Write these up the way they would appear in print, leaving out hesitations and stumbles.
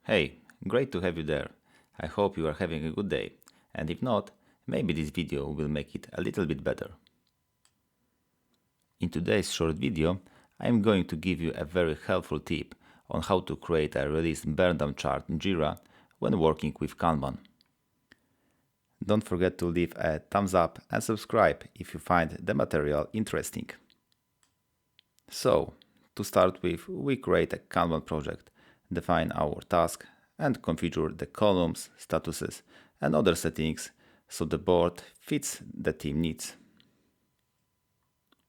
Hey, great to have you there. I hope you are having a good day, and if not, maybe this video will make it a little bit better. In today's short video, I am going to give you a very helpful tip on how to create a release burndown chart in Jira when working with Kanban. Don't forget to leave a thumbs up and subscribe if you find the material interesting. So, to start with, we create a Kanban project, define our task, and configure the columns, statuses, and other settings so the board fits the team needs.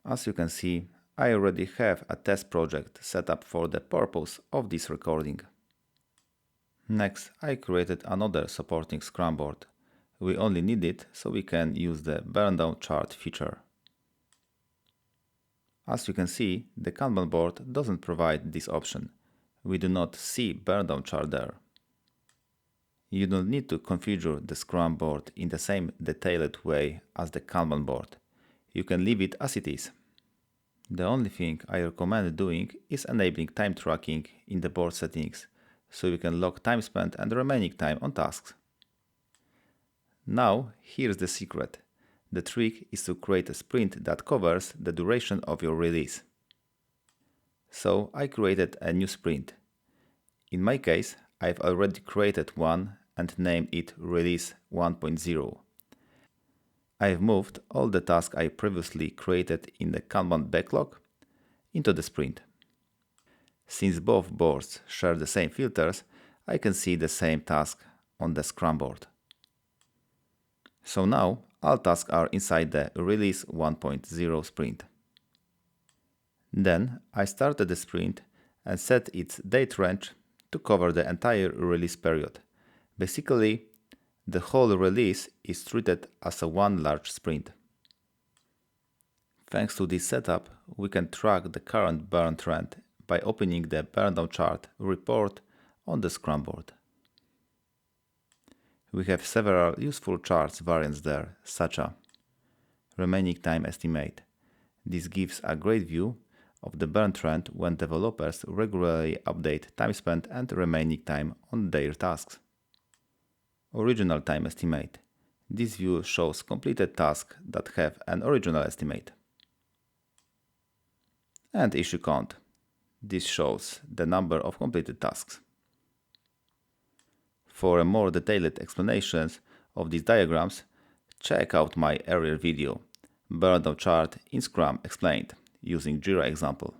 As you can see, I already have a test project set up for the purpose of this recording. Next, I created another supporting Scrum board. We only need it so we can use the burndown chart feature. As you can see, the Kanban board doesn't provide this option. We do not see burndown chart there. You don't need to configure the Scrum board in the same detailed way as the Kanban board. You can leave it as it is. The only thing I recommend doing is enabling time tracking in the board settings, so you can log time spent and remaining time on tasks. Now, here's the secret. The trick is to create a sprint that covers the duration of your release. So I created a new sprint. In my case, I've already created one and named it Release 1.0. I've moved all the tasks I previously created in the Kanban backlog into the sprint. Since both boards share the same filters, I can see the same task on the Scrum board. So now, all tasks are inside the Release 1.0 sprint. Then I started the sprint and set its date range to cover the entire release period. Basically, the whole release is treated as a one large sprint. Thanks to this setup, we can track the current burn trend by opening the burndown chart report on the Scrum board. We have several useful charts variants there, such as remaining time estimate. This gives a great view of the burn trend when developers regularly update time spent and remaining time on their tasks. Original time estimate. This view shows completed tasks that have an original estimate. And issue count. This shows the number of completed tasks. For a more detailed explanations of these diagrams, check out my earlier video, Burndown Chart in Scrum Explained, using Jira example.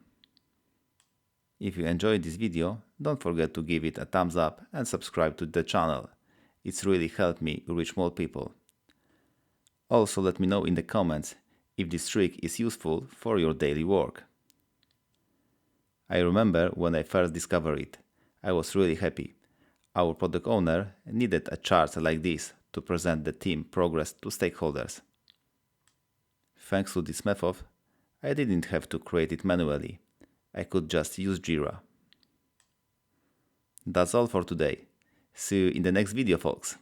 If you enjoyed this video, don't forget to give it a thumbs up and subscribe to the channel. It's really helped me reach more people. Also let me know in the comments if this trick is useful for your daily work. I remember when I first discovered it, I was really happy. Our product owner needed a chart like this to present the team progress to stakeholders. Thanks to this method, I didn't have to create it manually. I could just use Jira. That's all for today. See you in the next video, folks.